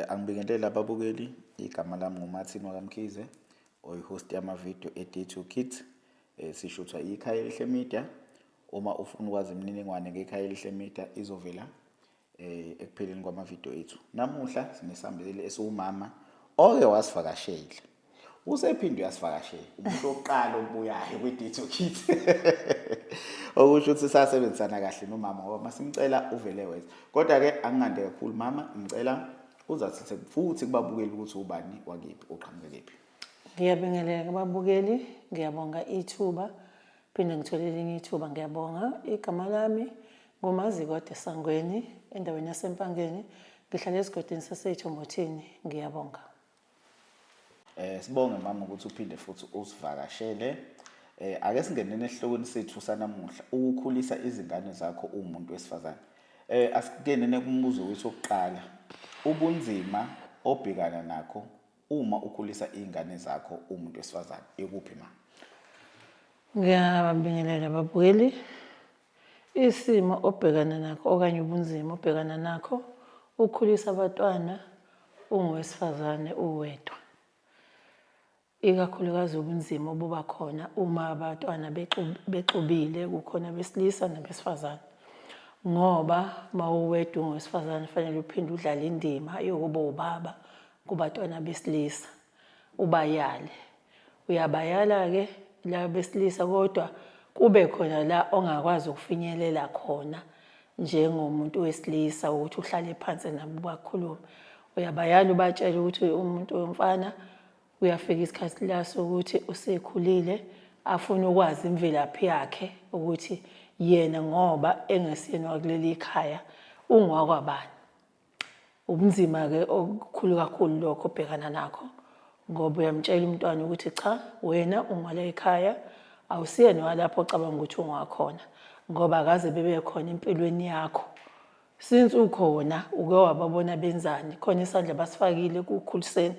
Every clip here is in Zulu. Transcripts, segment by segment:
Angibingelela ababukeli, igama lami nguMartin Wakamkhize, oyi-host yamavidiyo e-D2 Kids. Sishuthwa ikhaya elihle media. Uma ufuna ukwazi imininingwane ngekhaya elihle media izovela ekupheleni kwamavidiyo ethu. Namuhla sinesambeleli esiwumama oke wasivakashela. Usephinde uyasivakashela. Umuntu oqala obuyayo kwi-D2 Kids. Okusho ukuthi sasebenzisana kahle nomama ngoba masimcela uvele wenza. Kodwa-ke angingande kakhulu mama, ngicela uzathi futhi kubabukeli ukuthi ubani wakephi oqhamuke kephi. Ngiyabingelela kubabukeli, ngiyabonga ithuba, phinde ngithole elinye ithuba, ngiyabonga. Igama lami nguMazikode Sangweni, endaweni yaseMpangeni. Ngihlala esigodini saseThombothini, ngiyabonga. Sibonge mama ukuthi uphinde futhi usivakashele. Ake singenene esihlokweni sethu sanamuhla, ukukhulisa izingane zakho umuntu wesifazane. Asikenene kumbuzo wethu oqala. Ubunzima obhekana nakho uma ukhulisa izingane zakho umuntu wesifazane ikuphi ma? Ngiyabingelela babukeli. Isimo obhekana nakho okanye ubunzima obhekana nakho ukukhulisa abantwana ungowesifazane uwedwa. Ikakhulukazi ubunzima obuba khona uma abantwana bexubile, kukhona besilisa nabesifazane. Ngoba mawuwedwa ungowesifazane fanele uphinde udlale indima yokuba ubaba kubantwana besilisa, ubayale. Uyabayala-ke la besilisa kodwa kube khona la ongakwazi ukufinyelela khona njengomuntu wesilisa ukuthi uhlale phansi nabo bakhulume. Uyabayala ubatshela ukuthi umuntu womfana uyafika isikhathi la sokuthi usekhulile afuna ukwazi imvelaphi yakhe ukuthi yena ngoba engesiyena wakuleli ikhaya ungowakwabani. Ubunzima-ke okukhulu kakhulu lokho obhekana nakho ngoba uyamtshela umntwana ukuthi cha, wena ungwala ekhaya awusiyena walapho ocabanga ukuthi ungakhona ngoba akaze bebe khona empilweni yakho. Since ukhona uke wababona benzani, khona isandla basifakile kukhuliseni,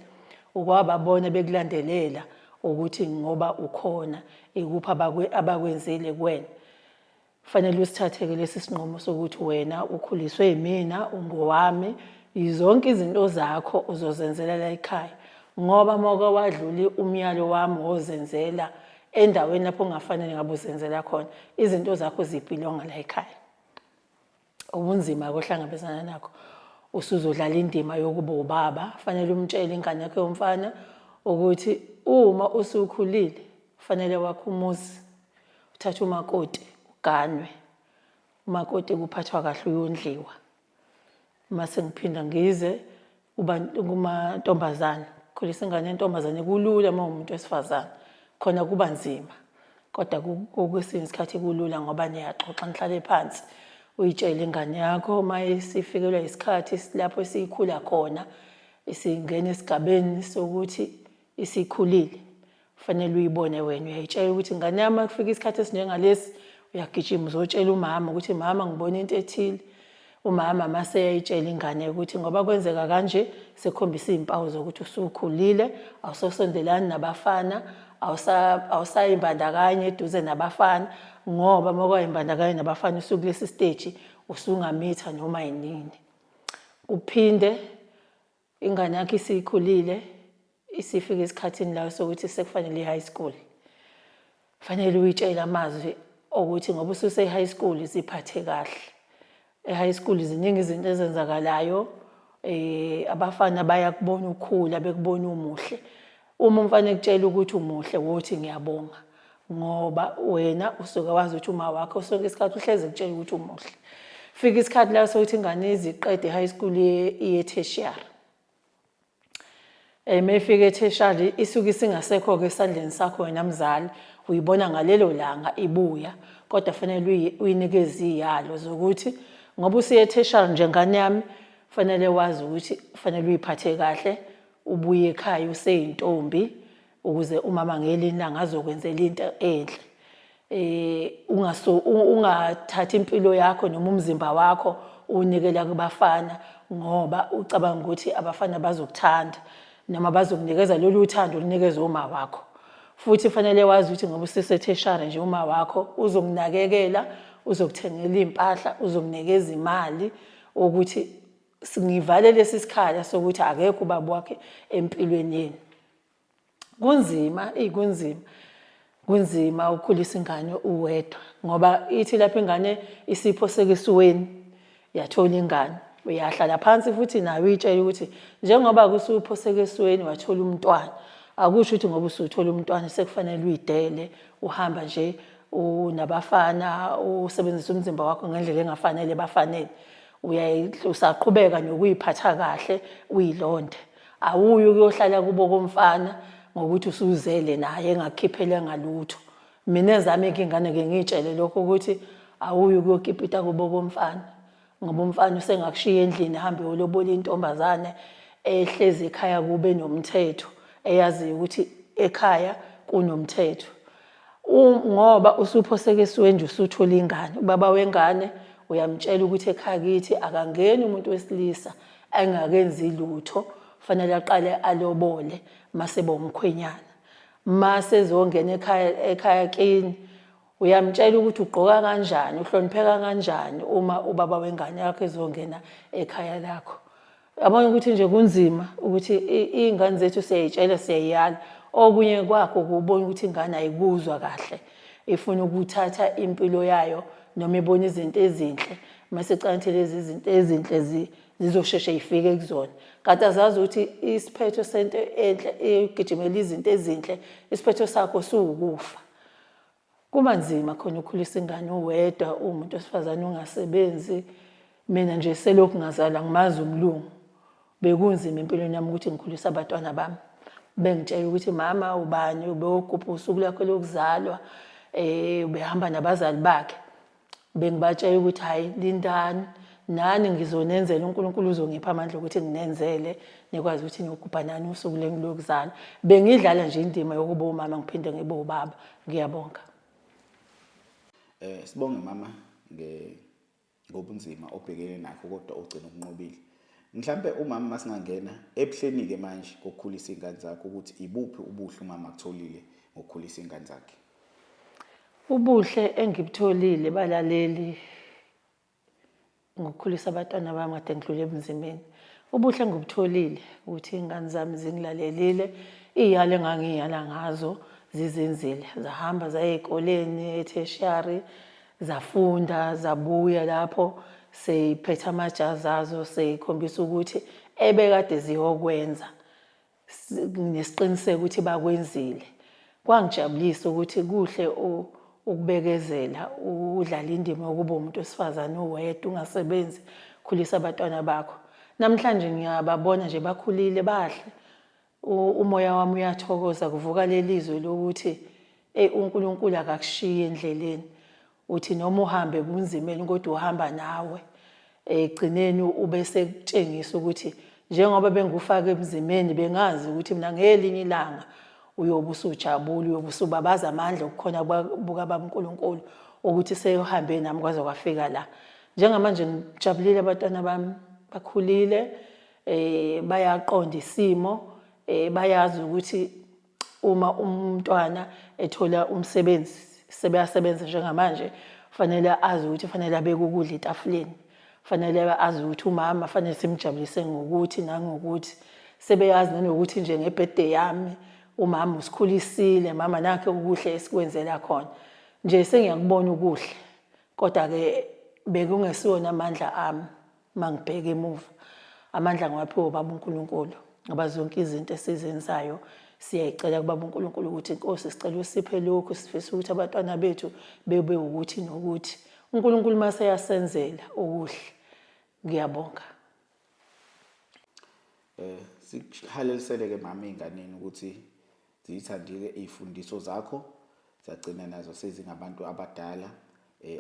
ukwababona bekulandelela ukuthi ngoba ukhona ikuphi abakwenzile kuwena. Fanele usithatheke lesi sinqumo sokuthi wena ukhuliswe yimina, ungowami, izonke izinto zakho uzozenzela la ekhaya. Ngoba moke wadluli umyalo wami wozenzela endaweni lapho ungafanele ngabe uzenzela khona, izinto zakho zibhilonga la ekhaya. Ubunzima kohlangabezana nakho usuzodlala indima yokuba ubaba, fanele umtshele ingane yakhe yomfana ukuthi uma usukhulile fanele wakho umuzi uthathe umakoti uganwe. Umakoti kuphathwa kahle uyondliwa. Mase ngiphinda ngize kumantombazane, khulisa ingane yentombazane kulula uma umuntu wesifazane, khona kuba nzima kodwa kwesinye isikhathi kulula ngoba niyaxoxa nihlale phansi uyitshele ingane yakho uma isifikelwa isikhathi lapho esikhula khona isingena esigabeni sokuthi isikhulile fanele uyibone wena. Uyayitshela ukuthi ingane yami kufika isikhathi esinjengalesi uyagijima uzotshela umama ukuthi mama ngibona into ethile. Umama mase yayitshela ingane ukuthi ngoba kwenzeka kanje sekhombisa izimpawu zokuthi usukhulile, awusosondelani nabafana, awusayimbandakanye eduze nabafana ngoba mawuyimbandakanye nabafana usukulesi stage usungamitha noma yinini. Uphinde ingane yakho isikhulile isifika esikhathini la sokuthi sekufanele i-high school. Fanele uyitshele amazwi ukuthi ngoba ususe high school ziphathe kahle. E-high school ziningi izinto ezenzakalayo, abafana bayakubona ukhula bekubona umuhle. Uma umfana ekutshela ukuthi umuhle wothi ngiyabonga ngoba wena usuke wazi ukuthi uma wakho sonke isikhathi uhleze ekutshela ukuthi umuhle. Fika isikhathi la sokuthi ingane iziqede high school ye-tertiary. Mayifika e-tertiary isuke isingasekho-ke esandleni sakho wena mzali, uyibona ngalelo langa ibuya kodwa fanele uyinikeze iyalo zokuthi ngoba usiye e-tertiary njengane yami fanele wazi ukuthi fanele uyiphathe kahle, ubuye ekhaya useyintombi ukuze umama ngelinye ilanga azokwenzela into enhle. Ungathathi impilo yakho noma umzimba wakho unikela kubafana ngoba ucabanga ukuthi abafana bazokuthanda noma bazokunikeza lolu uthando olunikeza uma wakho. Futhi fanele wazi ukuthi ngoba usise-tertiary nje uma wakho uzokunakekela uzokuthengela iy'mpahla, uzokunikeza imali ukuthi ngivale lesi sikhala sokuthi akekho ubaba wakhe empilweni yenu. Kunzima, kunzima ukukhulisa ingane uwedwa ngoba ithi lapho ingane isiphoseka esiweni yathola ingane, uyahlala phansi futhi nawe uyitshela ukuthi njengoba kusuphoseka esiweni wathola umntwana, akusho ukuthi ngoba usuthola umntwana sekufanele uyidele uhamba nje unabafana usebenzisa umzimba wakho ngendlela engafanele bafanele. Usaqhubeka nokuyiphatha kahle uyilonde. Awuyi ukuyohlala kubo komfana ngokuthi usuzele naye engakukhiphelanga lutho. Mina ezami-ke ingane-ke ngiyitshele lokho ukuthi awuyi ukuyokipita kubo komfana ngoba umfana usengakushiya endlini ahambe yolobola intombazane ehlezi ekhaya kube nomthetho, eyaziyo ukuthi ekhaya kunomthetho. Ngoba usuphoseka esiweni nje usuthola ingane, ubaba wengane uyamtshela ukuthi ekhaya kithi akangeni umuntu wesilisa engakenzi lutho, fanele aqale alobole mase bomkhwenyana. Mase ezongena ekhaya kini uyamtshela ukuthi ugqoka kanjani, uhlonipheka kanjani uma ubaba wengane yakho ezongena ekhaya lakho. Yabona ukuthi nje kunzima ukuthi iy'ngane zethu siyay'tshela siyay'yala, okunye kwakho ukubona ukuthi ingane ayikuzwa kahle, ifuna ukuthatha impilo yayo noma ibona izinto ezinhle mase icabanga lezi zinto ezinhle zizosheshe ifike kuzona. Kanti azazi ukuthi isiphetho sento enhle egijimela izinto ezinhle, isiphetho sakho suwukufa. Kuba nzima khona ukukhulisa ingane uwedwa uwumuntu wesifazane ungasebenzi. Mina nje selokhu ngazala ngimazi umlungu. Bekunzima empilweni yami ukuthi ngikhulise abantwana bami. Bengitshela ukuthi mama ubani ubeyogubha usuku lakho lokuzalwa, ubehamba nabazali bakhe. Bengibatshela ukuthi hayi lindani, nani ngizonenzela, uNkulunkulu uzongipha amandla ukuthi nginenzele, nikwazi ukuthi niyogubha nani usuku lenu lokuzalwa. Bengidlala nje indima yokuba umama ngiphinde ngibe ubaba. Ngiyabonga. Sibonge mama ngobunzima obhekene nakho kodwa ugcina ukunqobile. Mhlambe umama masingangena ebuhleni-ke manje kokukhulisa ingane zakhe ukuthi ibuphi ubuhle umama akutholile ngokukhulisa ingane zakhe? Ubuhle engibutholile balaleli ngokukhulisa abantwana bami kade ngidlule ebunzimeni. Ubuhle engibutholile ukuthi iy'ngane zami zingilalelile, iy'yalo engangiy'yala ngazo zizenzile, zahamba zaya ey'koleni e-tertiary, zafunda, zabuya lapho seyiphethe amajazi azo, seyikhombisa ukuthi ebekade ziyokwenza nesiqiniseko ukuthi bakwenzile. Kwangijabulisa ukuthi kuhle ukubekezela, udlala indima yokuba umuntu wesifazane uwedwa ungasebenzi, khulisa abantwana bakho. Namhlanje ngiyababona nje bakhulile bahle. Umoya wami uyathokoza kuvuka lelizwe lokuthi uNkulunkulu akakushiyi endleleni. Uthi noma uhambe bunzimeni kodwa uhamba nawe. Egcineni ube sekutshengisa ukuthi njengoba bengufaka ebunzimeni bengazi ukuthi mina ngelinye ilanga uyobe usujabula, uyobe usubabaza amandla okukhona buka baNkulunkulu ukuthi seyohambe nami kwaze kwafika la. Njengamanje ngijabulile abantwana bami bakhulile, bayaqonda isimo, bayazi ukuthi uma umntwana ethola umsebenzi sebeyasebenza njengamanje fanele azi ukuthi fanele abeke ukudla etafuleni, fanele azi ukuthi umama fanele simjabulise ngokuthi nangokuthi. Sebeyazi nanokuthi nje ngebirthday yami umama usikhulisile, mama nakhe ukuhle esikwenzela khona. Nje sengiyakubona ukuhle kodwa-ke bekungesiwona amandla ami mangibheka emuva. Amandla ngiwaphiwe ubaba uNkulunkulu ngoba zonke izinto esizenzayo siyayicela kubaba uNkulunkulu ukuthi Nkosi sicela usiphe lokhu, sifisa ukuthi abantwana bethu bebe ukuthi nokuthi. uNkulunkulu mase yasenzela okuhle. Ngiyabonga. Sihaleliseleke mama ey'nganeni ukuthi ziyithandile iy'fundiso zakho, zagcina nazo sezingabantu abadala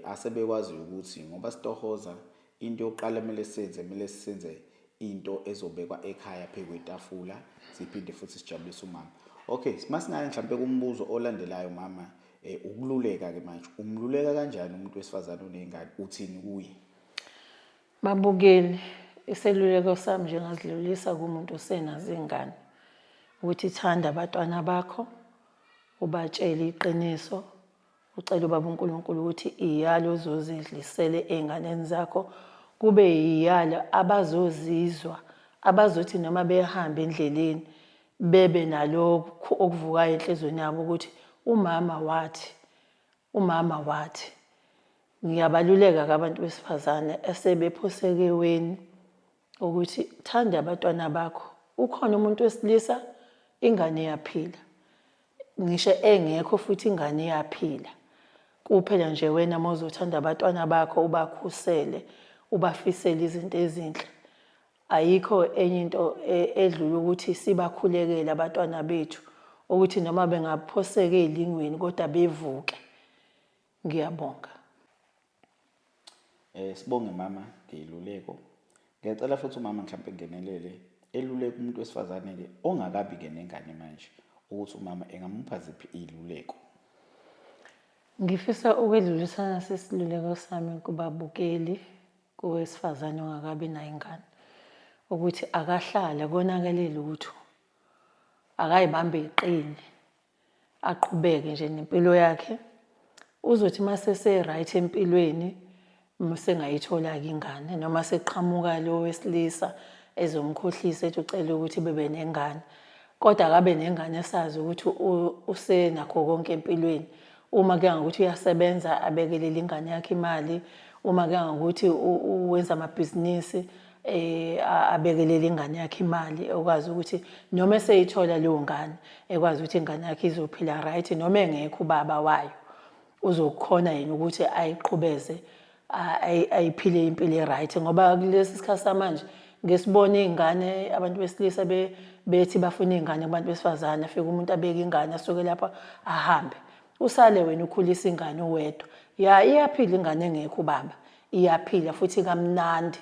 asebekwaziyo ukuthi ngoba sitohoza into yokuqala kumele senze into ezobekwa ekhaya phezu kwetafula, siphinde futhi sijabulise umama. Okay, masingaya mhlambe kumbuzo olandelayo mama, ukululeka-ke manje umluleka kanjani umuntu wesifazane oney'ngane, uthini kuye? Babukeli, iseluleko sami nje ngazidlulisa kumuntu osenazo iy'ngane ukuthi thanda abantwana bakho, ubatshele iqiniso, ucela ubaba uNkulunkulu ukuthi iyalo ozozidlisele ey'nganeni zakho kube iyalo abazozizwa abazothi noma behamba endleleni bebe nalokho okuvukayo enhlizweni yabo ukuthi umama wathi. Ngiyabaluleka kabantu besifazane esebephosekeweni ukuthi thanda abantwana bakho. Ukhona umuntu wesilisa ingane iyaphila. Ngisho engekho futhi ingane iyaphila. Kuphela nje wena mawuzothanda abantwana bakho ubakhusele, ubafisele izinto ezinhle. Ayikho enye into edlula ukuthi sibakhulekele abantwana bethu ukuthi noma bengaphoseka elingweni kodwa bevuke. Ngiyabonga. Sibonge mama ngeluleko. Ngiyacela futhi umama mhlawumbe ngenelele eluleka umuntu wesifazane ke ongakabi ke nengane manje ukuthi umama engamupha ziphi iluleko. Ngifisa ukwedlulisana sesiluleko sami kubabukeli kowesifazane ongakabi nayo ingane ukuthi akahlala konakele lutho. Akayibambe iqine. Aqhubeke nje nempilo yakhe. Uzothi mase right empilweni musengayithola ke ingane noma seqhamuka lo wesilisa ezomkhohlisa ethi ucela ukuthi bebe nengane. Kodwa akabe nengane esazi ukuthi usenakho konke empilweni. Uma ke ngokuthi uyasebenza abekelele ingane yakhe imali, uma ke ngokuthi uwenza amabhizinisi abekelele ingane yakhe imali ekwazi ukuthi noma eseyithola leyo ngane ekwazi ukuthi ingane yakhe izophila right noma engekho ubaba wayo uzokhona yena ukuthi ayiqhubeze ayiphile impilo right ngoba kulesi sikhathi samanje ngesibone izingane abantu besilisa bethi bafuna izingane kubantu besifazane afike umuntu abeka ingane asuke lapha ahambe usale wena ukhulisa ingane uwedwa iyaphila ingane engekho ubaba iyaphila futhi kamnandi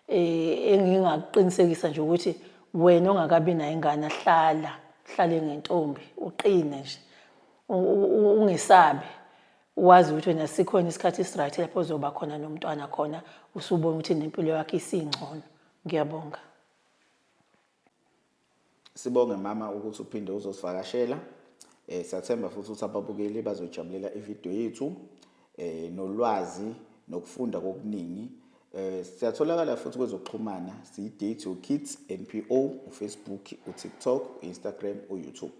engingakuqinisekisa nje ukuthi wena ongakabi nayo ingane hlale ngentombi uqine nje ungesabi wazi ukuthi wena sikhona isikhathi esiright lapho uzoba khona nomntwana khona usubona ukuthi nempilo yakhe isingcono. Ngiyabonga. Sibonge mama ukuthi uphinde uzosivakashela. Siyathemba futhi ukuthi ababukeli bazojabulela ivideo yethu nolwazi nokufunda kokuningi. Siyatholakala futhi kwezokuxhumana siyi-Date Your Kids NPO uFacebook, uTikTok, uInstagram, uYouTube.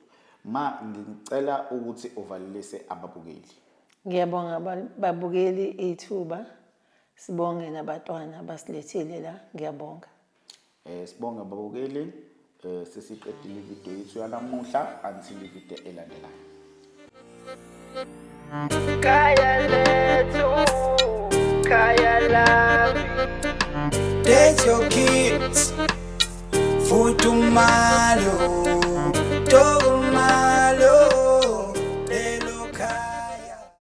Ma ngicela ukuthi uvalelise ababukeli. Ngiyabonga babukeli ithuba. Sibonge nabatwana basilethile la. Ngiyabonga. Sibonge ababukeli. Sesiqedile ivideo yethu yanamuhla until ivideo elandelayo. Kaya lethu, kaya lami. Date your kids, futhi uma